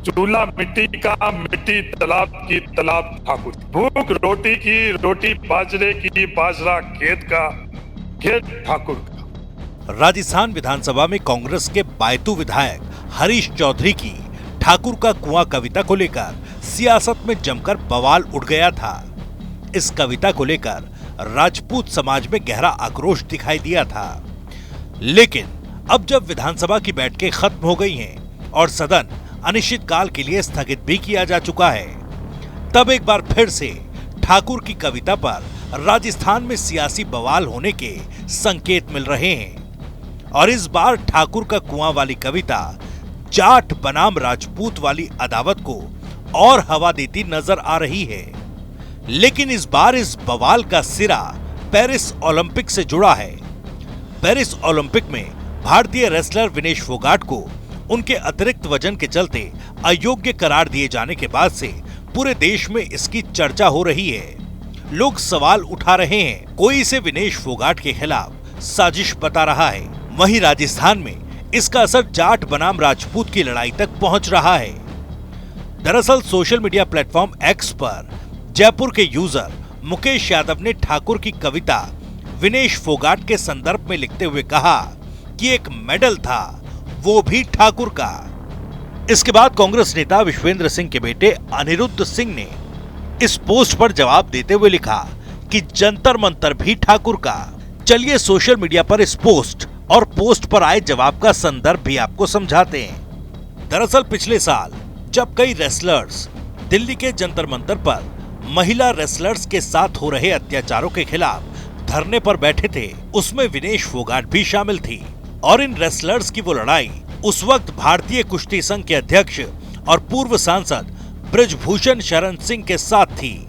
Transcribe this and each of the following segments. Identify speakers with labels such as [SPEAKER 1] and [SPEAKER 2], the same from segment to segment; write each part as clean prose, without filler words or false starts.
[SPEAKER 1] चूल्हा मिट्टी का, मिट्टी तालाब की, तालाब ठाकुर। भूख रोटी की, रोटी बाजरे की, बाजरा खेत का, खेत ठाकुर का।
[SPEAKER 2] राजस्थान विधानसभा में कांग्रेस के बायतू विधायक हरीश चौधरी की ठाकुर का कुआं कविता को लेकर सियासत में जमकर बवाल उठ गया था। इस कविता को लेकर राजपूत समाज में गहरा आक्रोश दिखाई दिया था। लेकिन अब जब विधानसभा की बैठकें खत्म हो गई हैं और सदन अनिश्चितकाल के लिए स्थगित भी किया जा चुका है, तब एक बार फिर से ठाकुर की कविता पर राजस्थान में सियासी बवाल होने के संकेत मिल रहे हैं। और इस बार ठाकुर का कुआं वाली कविता जाट बनाम राजपूत वाली अदावत को और हवा देती नजर आ रही है। लेकिन इस बार इस बवाल का सिरा पेरिस ओलंपिक से जुड़ा है। पेरिस ओलंपिक में भारतीय रेसलर विनेश फोगाट को उनके अतिरिक्त वजन के चलते अयोग्य करार दिए जाने के बाद से पूरे देश में इसकी चर्चा हो रही है। लोग सवाल उठा रहे हैं, कोई इसे विनेश फोगाट के खिलाफ साजिश बता रहा है। वहीं राजस्थान में इसका असर जाट बनाम राजपूत की लड़ाई तक पहुंच रहा है। दरअसल सोशल मीडिया प्लेटफॉर्म एक्स पर जयपुर के यूजर मुकेश यादव ने ठाकुर की कविता विनेश फोगाट के संदर्भ में लिखते हुए कहा कि एक मेडल था, वो भी ठाकुर का। इसके बाद कांग्रेस नेता विश्वेंद्र सिंह के बेटे अनिरुद्ध सिंह ने इस पोस्ट पर जवाब देते हुए लिखा कि जंतर मंतर भी ठाकुर का। चलिए सोशल मीडिया पर इस पोस्ट और पोस्ट पर आए जवाब का संदर्भ भी आपको समझाते हैं। दरअसल पिछले साल जब कई रेसलर्स दिल्ली के जंतर मंतर पर महिला रेसलर्स के साथ हो रहे अत्याचारों के खिलाफ धरने पर बैठे थे, उसमें विनेश फोगाट भी शामिल थी। और इन रेसलर्स की वो लड़ाई उस वक्त भारतीय कुश्ती संघ के अध्यक्ष और पूर्व सांसद ब्रजभूषण शरण सिंह के साथ थी,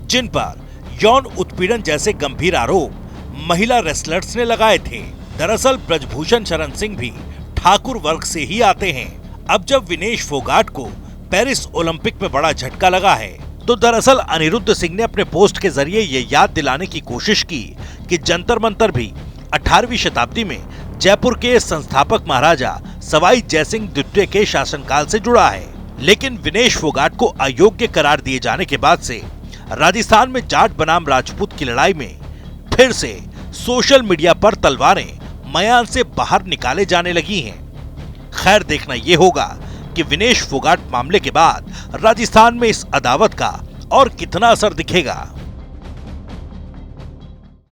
[SPEAKER 2] जिन पर यौन उत्पीड़न जैसे गंभीर आरोप महिला रेसलर्स ने लगाए थे। दरअसल ब्रजभूषण शरण सिंह भी ठाकुर वर्ग से ही आते हैं। अब जब विनेश फोगाट को पेरिस ओलंपिक में बड़ा झटका लगा है, तो दरअसल अनिरुद्ध सिंह ने अपने पोस्ट के जरिए ये याद दिलाने की कोशिश की कि जंतर मंतर भी 18वीं शताब्दी में जयपुर के संस्थापक महाराजा सवाई जयसिंह द्वितीय के शासनकाल से जुड़ा है। लेकिन विनेश फोगाट को अयोग्य करार दिए जाने के बाद से राजस्थान में जाट बनाम राजपूत की लड़ाई में फिर से सोशल मीडिया पर तलवारें मैदान से बाहर निकाले जाने लगी हैं। खैर देखना यह होगा कि विनेश फोगाट मामले के बाद राजस्थान में इस अदावत का और कितना असर दिखेगा।